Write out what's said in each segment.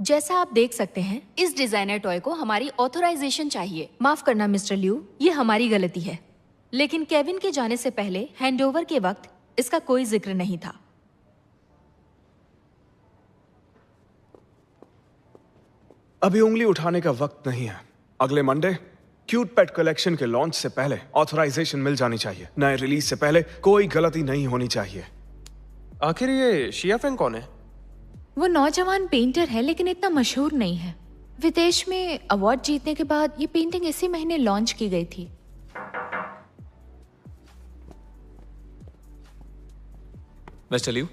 जैसा आप देख सकते हैं, इस डिजाइनर टॉय को हमारी ऑथराइजेशन चाहिए। माफ करना मिस्टर लियू, ये हमारी गलती है। लेकिन केविन के जाने से पहले हैंडओवर के वक्त इसका कोई जिक्र नहीं था। अभी उंगली उठाने का वक्त नहीं है। अगले मंडे क्यूट पेट कलेक्शन के लॉन्च से पहले ऑथराइजेशन मिल जानी चाहिए। नए रिलीज से पहले कोई गलती नहीं होनी चाहिए। आखिर ये शिया फेंग कौन है? वो नौजवान पेंटर है, लेकिन इतना मशहूर नहीं है। विदेश में अवार्ड जीतने के बाद ये पेंटिंग इसी महीने लॉन्च की गई थी। मिस्टर लियू,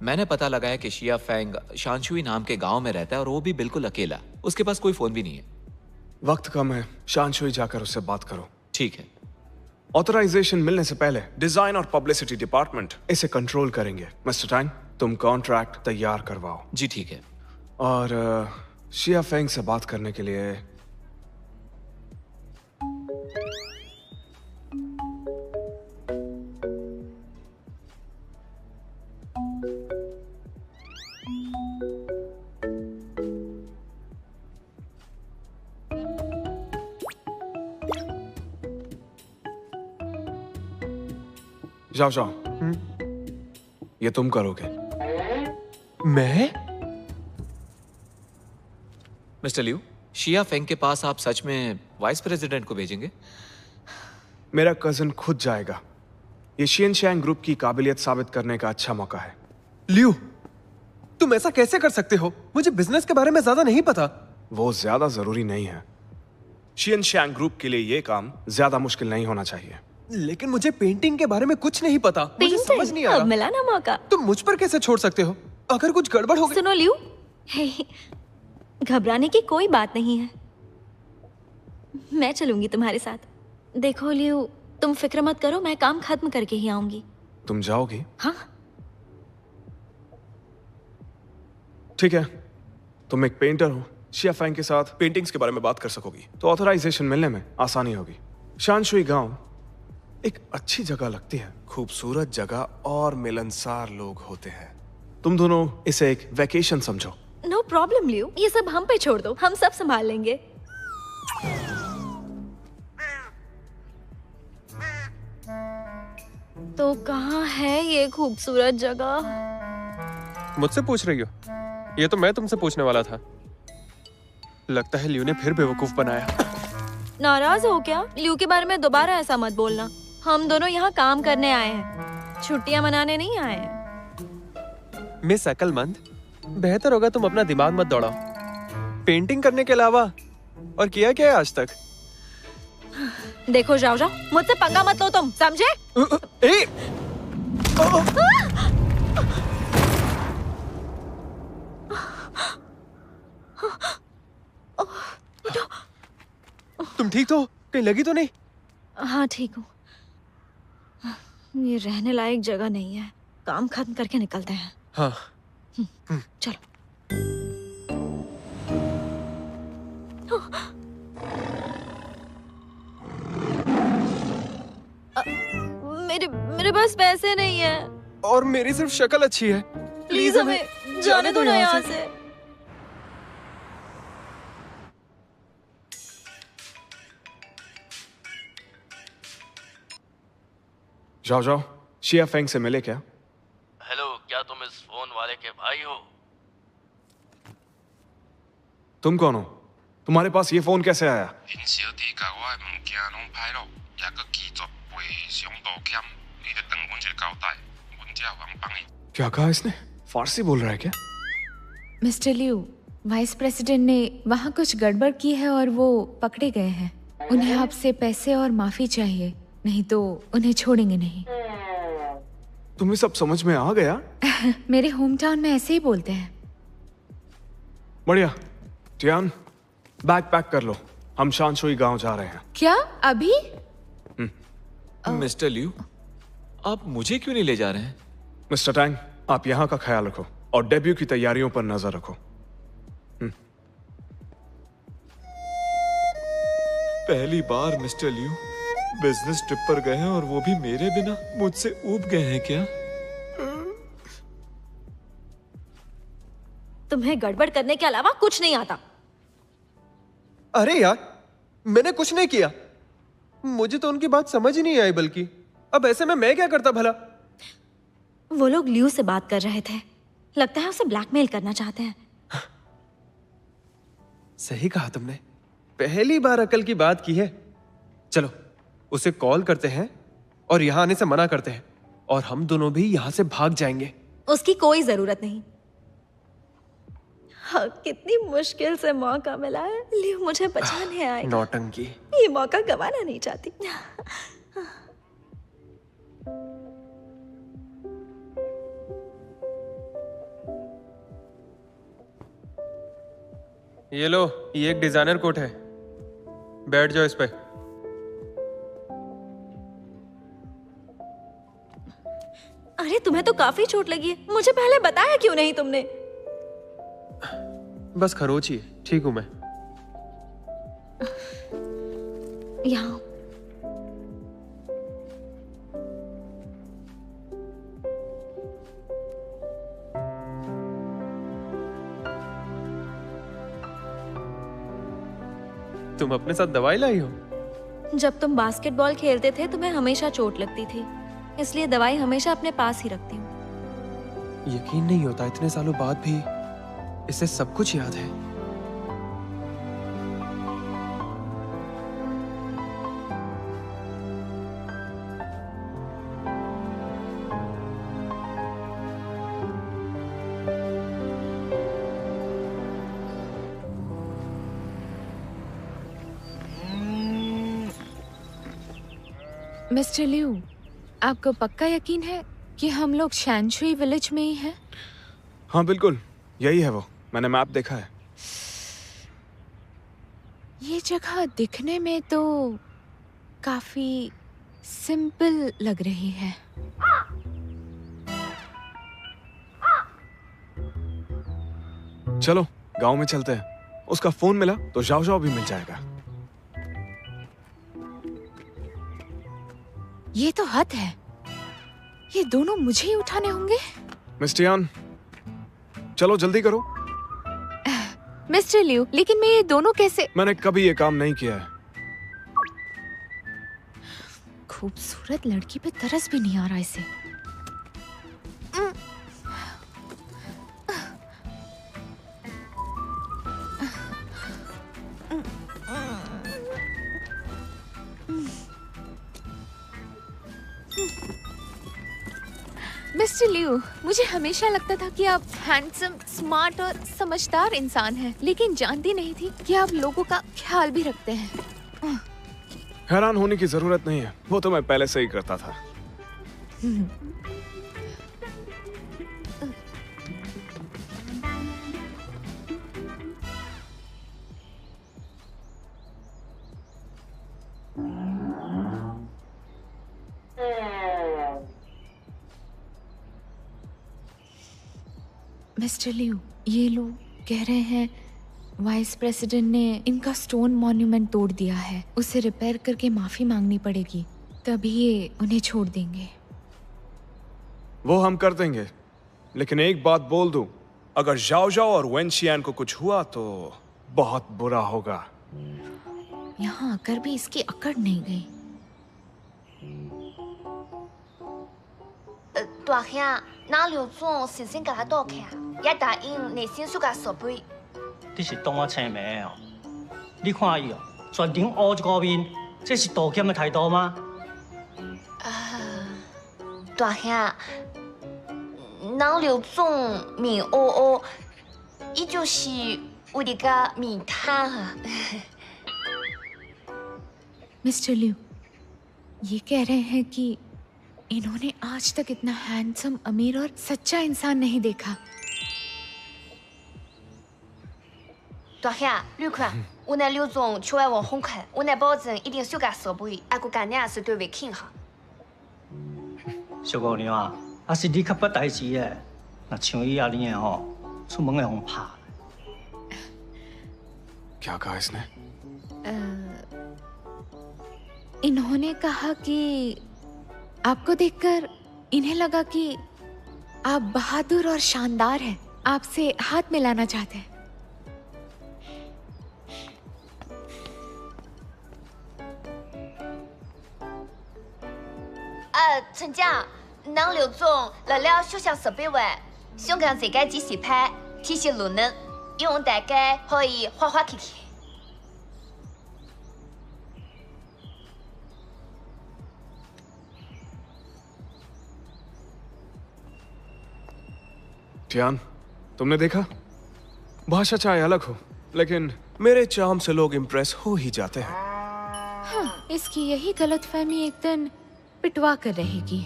मैंने पता लगाया कि शिया फेंग शानशुई नाम के गांव में रहता है और वो भी बिल्कुल अकेला। उसके पास कोई फोन भी नहीं है। वक्त कम है, शानशुई जाकर उससे बात करो। ठीक है। ऑथराइजेशन मिलने से पहले डिजाइन और पब्लिसिटी डिपार्टमेंट इसे कंट्रोल करेंगे। मिस्टर टैंग, तुम कॉन्ट्रैक्ट तैयार करवाओ। जी ठीक है। और शिया फेंग से बात करने के लिए जाओ जाओ। ये तुम करोगे। मैं? मिस्टर लियू, शिया फेंग के पास आप सच में वाइस प्रेसिडेंट को भेजेंगे? मेरा कजन खुद जाएगा। ये शियनशैंग ग्रुप की काबिलियत साबित करने का अच्छा मौका है। लियू, तुम ऐसा कैसे कर सकते हो? मुझे बिजनेस के बारे में ज्यादा नहीं पता। वो ज्यादा जरूरी नहीं है। शियनशैंग ग्रुप के लिए ये काम ज्यादा मुश्किल नहीं होना चाहिए। लेकिन मुझे पेंटिंग के बारे में कुछ नहीं पता। मुझे समझ नहीं आ अब रहा। मिला ना मौका। तुम मुझ पर कैसे छोड़ सकते हो? अगर कुछ गड़बड़ हो गई। सुनो लियू, घबराने की कोई बात नहीं है। मैं चलूंगी तुम्हारे साथ। देखो लियू, तुम फिक्र मत करो, मैं काम खत्म करके ही आऊंगी। तुम जाओगी? हाँ। ठीक है, तुम एक पेंटर हो, शिया फेंग के साथ पेंटिंग्स के बारे में बात कर सकोगी, तो ऑथराइजेशन मिलने में आसानी होगी। शानशुई गांव एक अच्छी जगह लगती है। खूबसूरत जगह और मिलनसार लोग होते हैं। तुम दोनों इसे एक वेकेशन समझो। नो प्रॉब्लम लियू, ये सब हम पे छोड़ दो, हम सब संभाल लेंगे। तो कहाँ है ये खूबसूरत जगह? मुझसे पूछ रही हो? ये तो मैं तुमसे पूछने वाला था। लगता है लियू ने फिर बेवकूफ बनाया। नाराज हो क्या? लियू के बारे में दोबारा ऐसा मत बोलना। हम दोनों यहाँ काम करने आए हैं, छुट्टियां मनाने नहीं आए हैं। मिस अक्लमंद, बेहतर होगा तुम अपना दिमाग मत दौड़ाओ। पेंटिंग करने के अलावा और किया क्या है आज तक? देखो जाओ जाओ, मुझसे पंगा मत लो तुम, समझे? ए! तुम ठीक तो? कहीं लगी तो नहीं? हाँ ठीक हूँ। ये रहने लायक जगह नहीं है, काम खत्म करके निकलते हैं। हाँ। चलो। मेरे मेरे पास पैसे नहीं है। और मेरी सिर्फ शक्ल अच्छी है। प्लीज हमें जाने दो ना यहाँ से। जाओ जाओ, शिया फेंग से मिले क्या? हेलो, क्या तुम इस फोन वाले के भाई हो? तुम कौन हो? तुम्हारे पास ये फोन कैसे आया? क्या कहा इसने? फारसी बोल रहा है क्या? मिस्टर लियू, वाइस प्रेसिडेंट ने वहाँ कुछ गड़बड़ की है और वो पकड़े गए हैं। उन्हें आपसे पैसे और माफी चाहिए, नहीं तो उन्हें छोड़ेंगे नहीं। तुम्हें सब समझ में आ गया? मेरे होम टाउन में ऐसे ही बोलते हैं। बढ़िया। टियान, बैग पैक कर लो, हम शानशुई गांव जा रहे हैं। क्या अभी? मिस्टर लियू, आप मुझे क्यों नहीं ले जा रहे हैं? मिस्टर टैंग, आप यहाँ का ख्याल रखो और डेब्यू की तैयारियों पर नजर रखो। पहली बार मिस्टर लियू बिजनेस ट्रिप पर गए हैं और वो भी मेरे बिना। मुझसे ऊब गए हैं क्या? तुम्हें गड़बड़ करने के अलावा कुछ नहीं आता। अरे यार, मैंने कुछ नहीं किया। मुझे तो उनकी बात समझ ही नहीं आई, बल्कि अब ऐसे में मैं क्या करता भला? वो लोग ल्यू से बात कर रहे थे, लगता है उसे ब्लैकमेल करना चाहते हैं। सही कहा तुमने, पहली बार अकल की बात की है। चलो उसे कॉल करते हैं और यहाँ आने से मना करते हैं, और हम दोनों भी यहाँ से भाग जाएंगे। उसकी कोई जरूरत नहीं। हाँ, कितनी मुश्किल से मौका मिला है। ल्यू मुझे बचाने आएगा। नौटंकी। ये मौका गंवाना नहीं चाहती। ये लो, ये एक डिजाइनर कोट है, बैठ जाओ इस पे। अरे तुम्हें तो काफी चोट लगी है, मुझे पहले बताया क्यों नहीं तुमने? बस खरोच ही है, ठीक हूं मैं। यहाँ तुम अपने साथ दवाई लाई हो? जब तुम बास्केटबॉल खेलते थे तुम्हें हमेशा चोट लगती थी, इसलिए दवाई हमेशा अपने पास ही रखती हूँ। यकीन नहीं होता इतने सालों बाद भी इसे सब कुछ याद है। मिस्टर लिू, आपको पक्का यकीन है कि हम लोग शैनशुई विलेज में ही हैं? हाँ बिल्कुल, यही है वो। मैंने मैप देखा है। ये जगह दिखने में तो काफी सिंपल लग रही है। चलो गांव में चलते हैं। उसका फोन मिला तो जाओ जाओ भी मिल जाएगा। ये तो हद है, ये दोनों मुझे ही उठाने होंगे। मिस्टर यान, चलो जल्दी करो। मिस्टर लिू, लेकिन मैं ये दोनों कैसे? मैंने कभी ये काम नहीं किया है। खूबसूरत लड़की पे तरस भी नहीं आ रहा इसे। मिस्टर लिू, मुझे हमेशा लगता था कि आप हैंडसम, स्मार्ट और समझदार इंसान हैं, लेकिन जानती नहीं थी कि आप लोगों का ख्याल भी रखते हैं। हैरान होने की जरूरत नहीं है, वो तो मैं पहले से ही करता था। मिस्टर लिू, ये लोग कह रहे हैं वाइस प्रेसिडेंट ने इनका स्टोन मॉन्यूमेंट तोड़ दिया है। उसे रिपेयर करके माफी मांगनी पड़ेगी, तभी ये उन्हें छोड़ देंगे। वो हम कर देंगे, लेकिन एक बात बोल दूं, अगर जाओ जाओ और वेन शियान को कुछ हुआ तो बहुत बुरा होगा। यहाँ आकर भी इसकी अकड़ नहीं गई। 大兄，哪有种神仙甲他倒去啊？也答应内心输甲设备。你是当我青梅的哦？你看伊哦，全程乌一个面，这是道歉的态度吗？大兄，哪有种面乌乌，伊就是为了个面瘫啊。मिस्टर लिू, ये कह रहे हैं कि इन्होंने आज तक इतना हैंडसम, अमीर और सच्चा इंसान नहीं देखा। 大兄，你看，我那刘总求爱网红看，我那保证一定修改设备，还佫干娘是对位挺哈。小姑娘啊，要是你较捌代志的，那像伊安尼的吼，出门会互拍。 क्या कहा इसने? इन्होंने कहा कि आपको देखकर इन्हें लगा कि आप बहादुर और शानदार हैं। आपसे हाथ मिलाना चाहते हैं।陳家，當劉總來了首相設備灣，香港這個即時拍，提示路呢，用大家可以畫畫睇睇。टियान, तुमने देखा? भाषा चाहे अलग हो, लेकिन मेरे चार्म से लोग इम्प्रेस हो ही जाते हैं। हाँ, इसकी यही गलतफहमी एक दिन पिटवा कर रहेगी।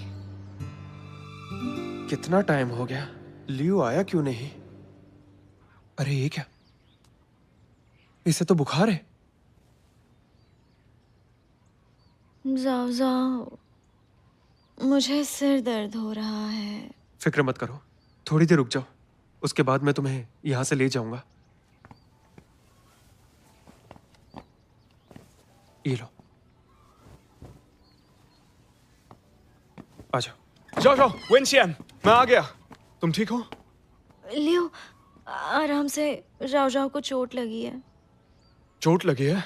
कितना टाइम हो गया, लियो आया क्यों नहीं? अरे ये क्या, इसे तो बुखार है। जाओ जाओ, मुझे सिर दर्द हो रहा है। फिक्र मत करो, थोड़ी देर रुक जाओ, उसके बाद मैं तुम्हें यहां से ले जाऊंगा। ये लो, आ जाओ। जाओ जाओ, वेंशियन, मैं आ गया। तुम ठीक हो? लियो, आराम से, राव राव को चोट लगी है। चोट लगी है?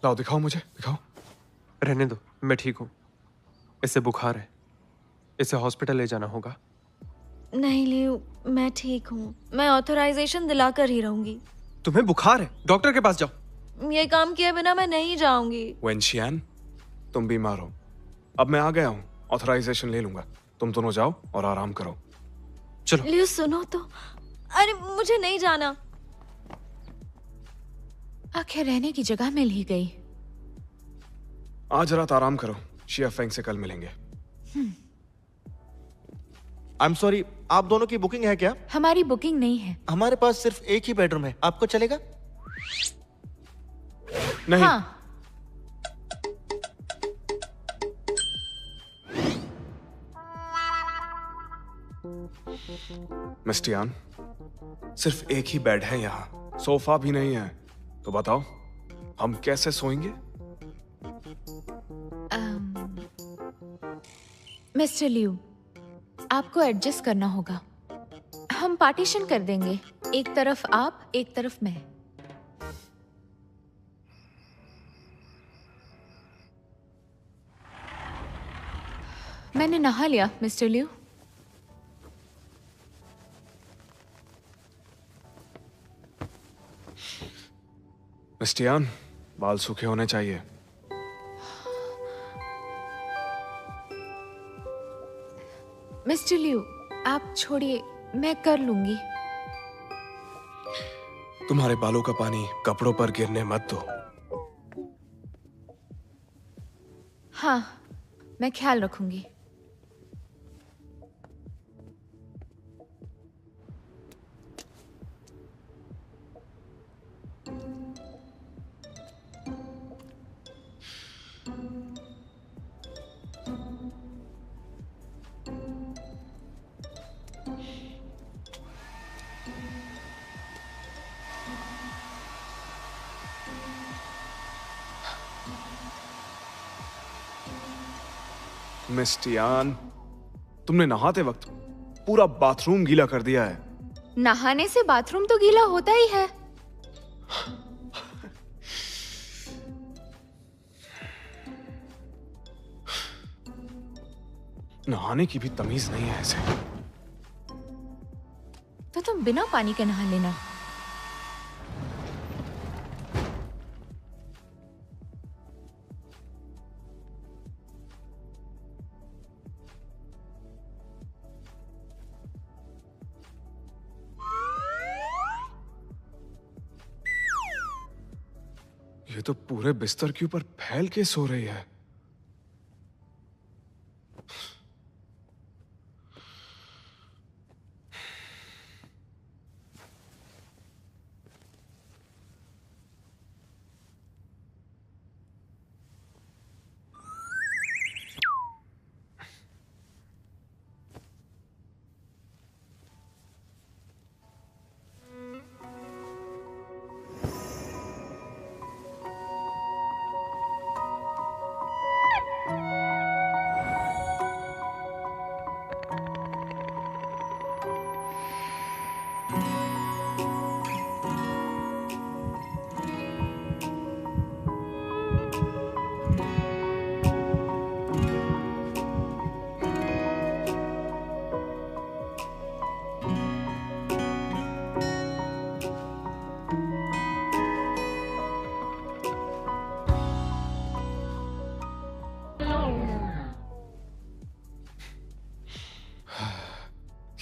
लाओ दिखाओ, मुझे दिखाओ। रहने दो, मैं ठीक हूं। इसे बुखार है, इसे हॉस्पिटल ले जाना होगा। नहीं लियो, मैं ठीक हूँ। मैं ऑथराइजेशन दिलाकर ही रहूंगी। तुम्हें बुखार है, डॉक्टर के पास जाओ। ये काम किए बिना मैं नहीं जाऊंगी। वेंशियन, तुम बीमार हो, अब मैं आ गया हूँ, ऑथराइजेशन ले लूंगा। तुम दोनों जाओ और आराम करो। चलो। लियो सुनो तो, अरे मुझे नहीं जाना। आखिर रहने की जगह मिल ही गई। आज रात आराम करो, शिया फेंग से कल मिलेंगे। आई एम सॉरी, आप दोनों की बुकिंग है क्या? हमारी बुकिंग नहीं है। हमारे पास सिर्फ एक ही बेडरूम है, आपको चलेगा? नहीं। हाँ। मिस टियान, सिर्फ एक ही बेड है यहाँ, सोफा भी नहीं है। तो बताओ, हम कैसे सोएंगे? मिस्टर लियू, आपको एडजस्ट करना होगा। हम पार्टीशन कर देंगे, एक तरफ आप, एक तरफ मैं। मैंने नहा लिया मिस्टर लियू। मिस टियान, बाल सूखे होने चाहिए। मिस्टर लियू, आप छोड़िए, मैं कर लूंगी। तुम्हारे बालों का पानी कपड़ों पर गिरने मत दो। हाँ, मैं ख्याल रखूंगी। मिस टियान, तुमने नहाते वक्त पूरा बाथरूम गीला कर दिया है। नहाने से बाथरूम तो गीला होता ही है। नहाने की भी तमीज नहीं है ऐसे। तो तुम बिना पानी के नहा लेना। ये तो पूरे बिस्तर के ऊपर फैल के सो रही है।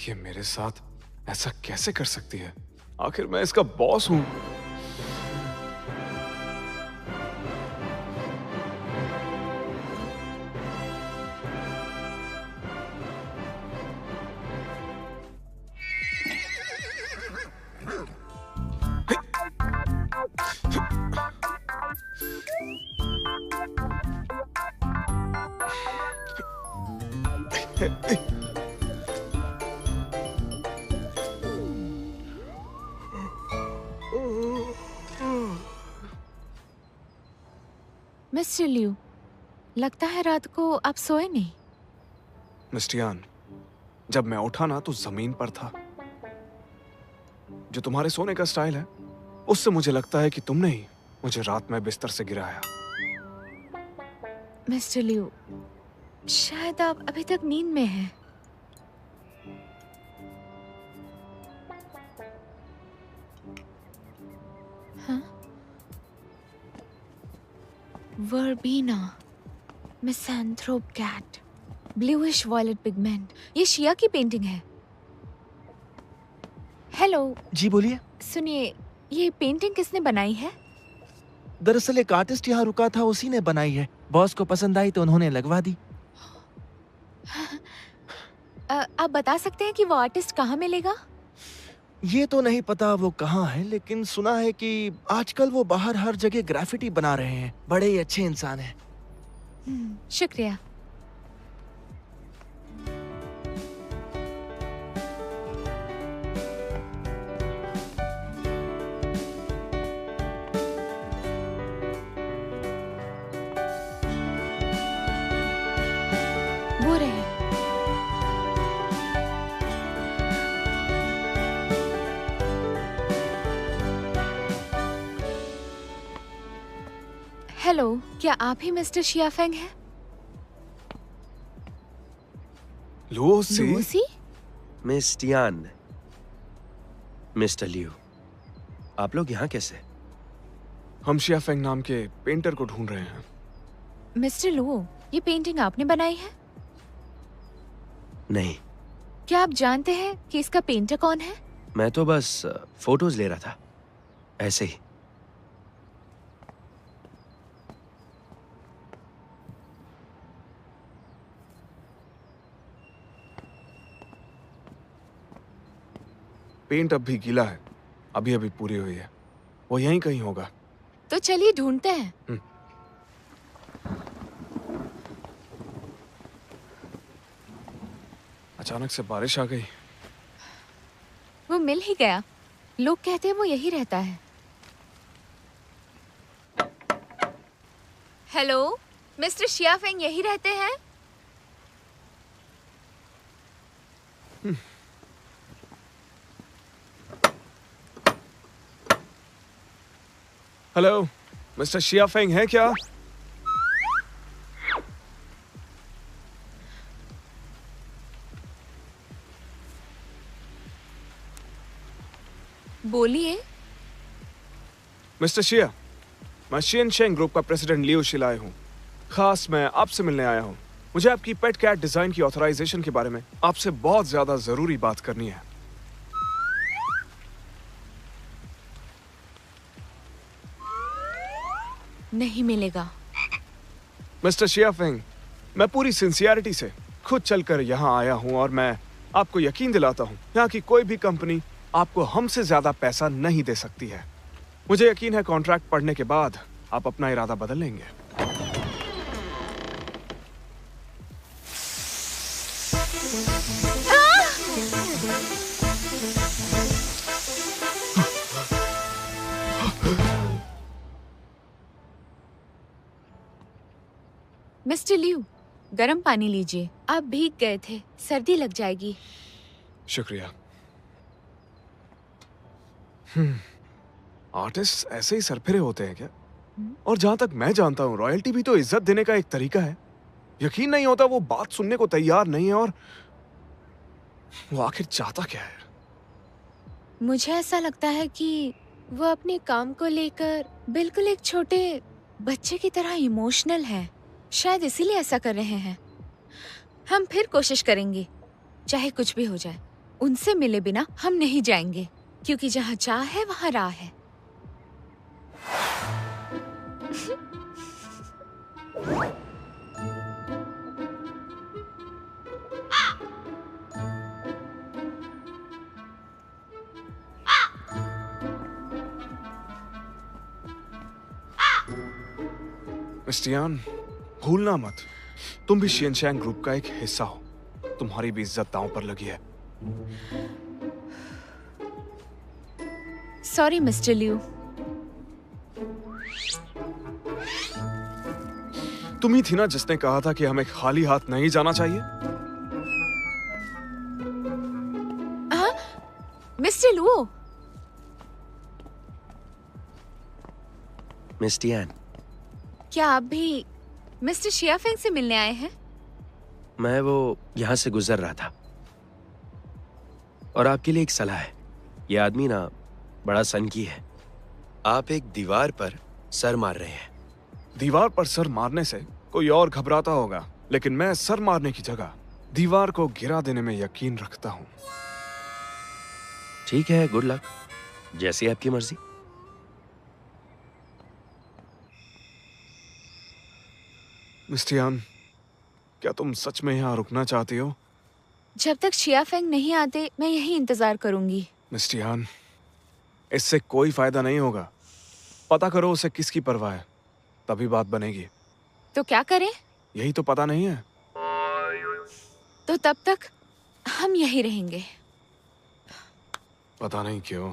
ये मेरे साथ ऐसा कैसे कर सकती है? आखिर मैं इसका बॉस हूं। मिस्टर लिू, लगता है रात को आप सोए नहीं। मिस्टियान, जब मैं उठा ना तो जमीन पर था। जो तुम्हारे सोने का स्टाइल है, उससे मुझे लगता है कि तुमने ही मुझे रात में बिस्तर से गिराया। मिस्टर लिू, शायद आप अभी तक नींद में हैं। हाँ? Verbena, misanthrope cat, bluish violet pigment. ये शिया की पेंटिंग है। हेलो। जी बोलिए। सुनिए, ये पेंटिंग किसने बनाई है? दरअसल एक आर्टिस्ट यहाँ रुका था, उसी ने बनाई है। बॉस को पसंद आई तो उन्होंने लगवा दी। आप बता सकते हैं कि वो आर्टिस्ट कहाँ मिलेगा? ये तो नहीं पता वो कहाँ है, लेकिन सुना है कि आजकल वो बाहर हर जगह ग्राफिटी बना रहे हैं। बड़े ही अच्छे इंसान हैं। शुक्रिया। वो रहे। हेलो, क्या आप ही मिस्टर शियाफेंग हैं? Lucy? Lucy? Miss Tian, mister Liu, आप लोग यहाँ कैसे? हम शियाफेंग नाम के पेंटर को ढूंढ रहे हैं। मिस्टर लू, ये पेंटिंग आपने बनाई है? नहीं। क्या आप जानते हैं कि इसका पेंटर कौन है? मैं तो बस फोटोज ले रहा था, ऐसे ही। पेंट अब भी गीला है, अभी अभी पूरी हुई है। वो यहीं कहीं होगा। तो चलिए ढूंढते हैं। अचानक से बारिश आ गई। वो मिल ही गया। लोग कहते हैं वो यही रहता है। हेलो, मिस्टर शियाफेंग यही रहते हैं? हेलो, मिस्टर शियाफेंग है क्या? बोलिए। मिस्टर शिया, मैं शियन शेंग ग्रुप का प्रेसिडेंट लियो शिलाई हूँ। खास मैं आपसे मिलने आया हूँ। मुझे आपकी पेट कैट डिजाइन की ऑथराइजेशन के बारे में आपसे बहुत ज्यादा जरूरी बात करनी है। नहीं मिलेगा। मिस्टर शियाफेंग, मैं पूरी सिंसियरिटी से खुद चलकर यहाँ आया हूँ और मैं आपको यकीन दिलाता हूँ, यहाँ की कोई भी कंपनी आपको हमसे ज्यादा पैसा नहीं दे सकती है। मुझे यकीन है कॉन्ट्रैक्ट पढ़ने के बाद आप अपना इरादा बदल लेंगे। मिस्टर लिू, गर्म पानी लीजिए। आप भीग गए थे, सर्दी लग जाएगी। शुक्रिया। आर्टिस्ट ऐसे ही सरफिरे होते हैं क्या? और जहां तक मैं जानता हूं, रॉयल्टी भी तो इज्जत देने का एक तरीका है। यकीन नहीं होता वो बात सुनने को तैयार नहीं है। और वो आखिर चाहता क्या है? मुझे ऐसा लगता है कि वो अपने काम को लेकर बिल्कुल एक छोटे बच्चे की तरह इमोशनल है। शायद इसीलिए ऐसा कर रहे हैं। हम फिर कोशिश करेंगे, चाहे कुछ भी हो जाए। उनसे मिले बिना हम नहीं जाएंगे, क्योंकि जहाँ चाह है वहाँ राह है। मिस्टियान, भूलना मत, तुम भी शियनशैंग ग्रुप का एक हिस्सा हो। तुम्हारी भी इज्जत दांव पर लगी है। Sorry mister Liu. तुम ही थी ना जिसने कहा था कि हमें खाली हाथ नहीं जाना चाहिए। Mister Liu. मिस्टियान, क्या आप भी मिस्टर शियाफेंग से मिलने आए हैं? मैं वो यहाँ से गुजर रहा था और आपके लिए एक सलाह है। ये आदमी ना बड़ा सनकी है। आप एक दीवार पर सर मार रहे हैं। दीवार पर सर मारने से कोई और घबराता होगा, लेकिन मैं सर मारने की जगह दीवार को गिरा देने में यकीन रखता हूँ। ठीक है, गुड लक, जैसी आपकी मर्जी। मिस्टियान, क्या तुम सच में यहाँ रुकना चाहती हो? जब तक शियाफेंग नहीं आते मैं यहीं इंतजार करूंगी। मिस्टियान, इससे कोई फायदा नहीं होगा। पता करो उसे किसकी परवाह है, तभी बात बनेगी। तो क्या करें? यही तो पता नहीं है। तो तब तक हम यहीं रहेंगे। पता नहीं क्यों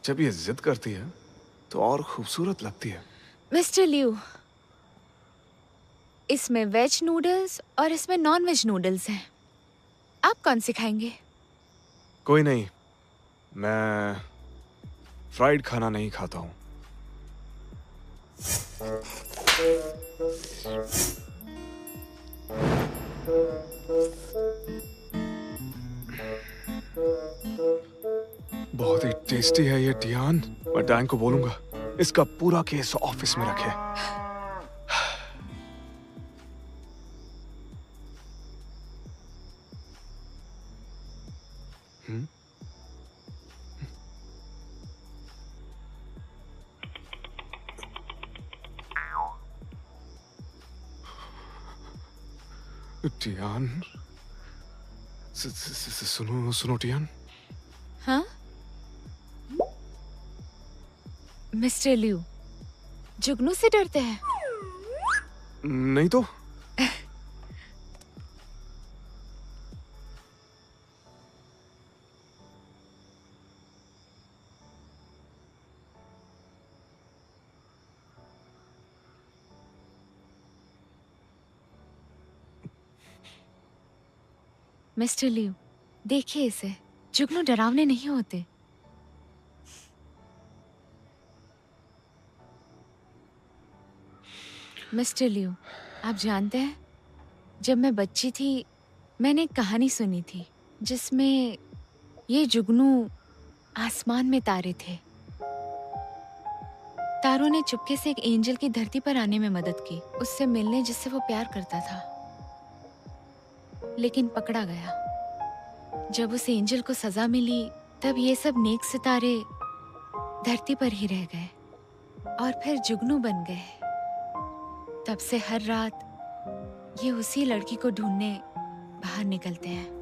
जब ये जिद करती है तो और खूबसूरत लगती है। मिस्टर लियू, इसमें वेज नूडल्स और इसमें नॉन वेज नूडल्स हैं। आप कौन से खाएंगे? कोई नहीं, मैं फ्राइड खाना नहीं खाता हूँ। बहुत ही टेस्टी है ये टियान। मैं डैंग को बोलूंगा इसका पूरा केस ऑफिस में रखे। टियान, सुनो सुनो टियान। हाँ मिस्टर लियू, जुगनू से डरते हैं? नहीं तो। मिस्टर लियू, देखिए इसे, जुगनू डरावने नहीं होते। मिस्टर लियू, आप जानते हैं, जब मैं बच्ची थी मैंने एक कहानी सुनी थी जिसमें ये जुगनू आसमान में तारे थे। तारों ने चुपके से एक एंजल की धरती पर आने में मदद की, उससे मिलने जिससे वो प्यार करता था, लेकिन पकड़ा गया। जब उस एंजल को सजा मिली तब ये सब नेक सितारे धरती पर ही रह गए और फिर जुगनू बन गए। तब से हर रात ये उसी लड़की को ढूंढने बाहर निकलते हैं।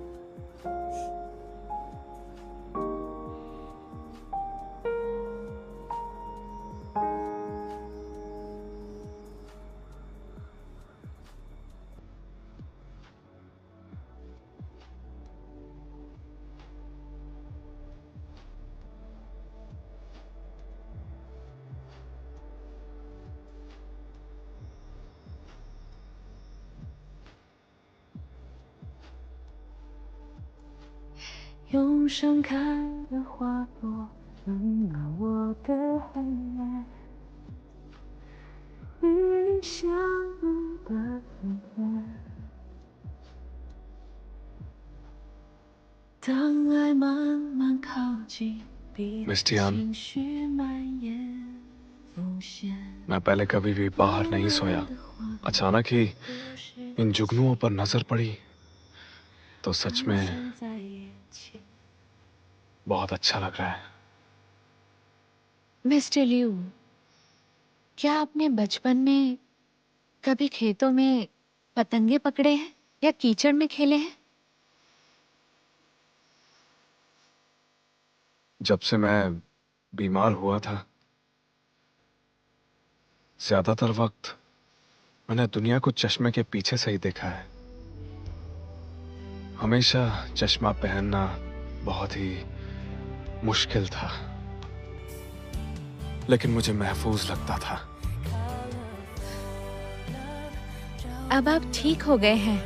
用盛开的花朵温暖我的黑夜，与你相遇的日夜。当爱慢慢靠近，彼此情绪蔓延浮现。 मैं पहले कभी भी बाहर नहीं सोया। अचानक ही इन जुगनुओं पर नजर पड़ी तो सच में बहुत अच्छा लग रहा है। मिस्टर लिू, क्या आपने बचपन में कभी खेतों में पतंगे पकड़े हैं या कीचड़ में खेले हैं? जब से मैं बीमार हुआ था, ज्यादातर वक्त मैंने दुनिया को चश्मे के पीछे से ही देखा है। हमेशा चश्मा पहनना बहुत ही मुश्किल था, लेकिन मुझे महफूज लगता था। अब आप ठीक हो गए हैं।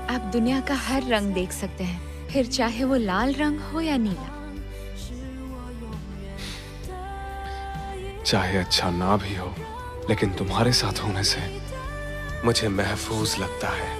आप दुनिया का हर रंग देख सकते हैं, फिर चाहे वो लाल रंग हो या नीला। चाहे अच्छा ना भी हो, लेकिन तुम्हारे साथ होने से मुझे महफूज लगता है।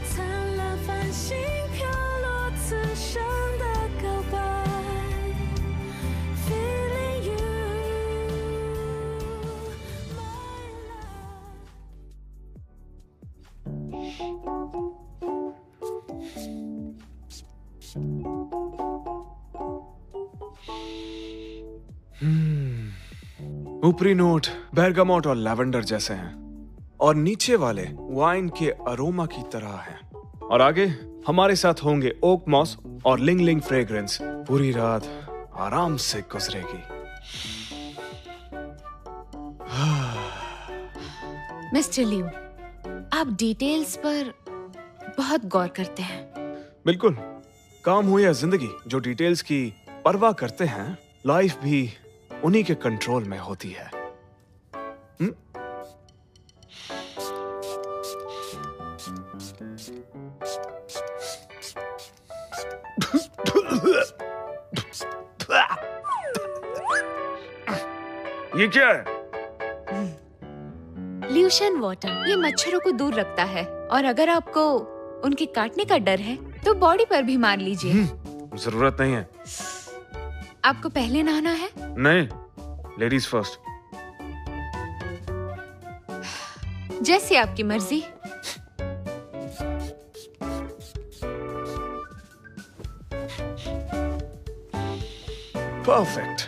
ऊपरी नोट बेरगामोट और लैवेंडर जैसे हैं, और नीचे वाले वाइन के अरोमा की तरह हैं। और आगे हमारे साथ होंगे ओक मॉस और लिंग लिंग फ्रेग्रेंस। पूरी रात आराम से गुजरेगी। मिस्टर लिू, आप डिटेल्स पर बहुत गौर करते हैं। बिल्कुल। काम हो या जिंदगी, जो डिटेल्स की परवाह करते हैं, लाइफ भी उन्हीं के कंट्रोल में होती है। ये क्या है? ल्यूशन वाटर ये मच्छरों को दूर रखता है, और अगर आपको उनके काटने का डर है तो बॉडी पर भी मार लीजिए। जरूरत नहीं है। आपको पहले नहाना है? नहीं, लेडीज फर्स्ट। जैसे आपकी मर्जी। परफेक्ट।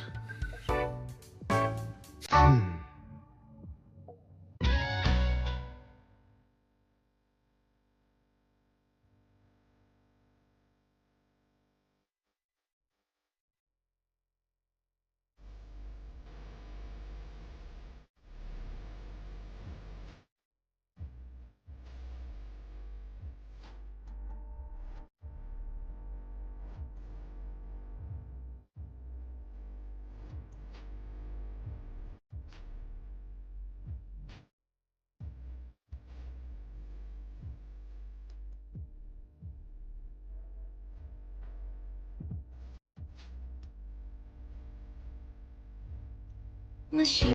Machine.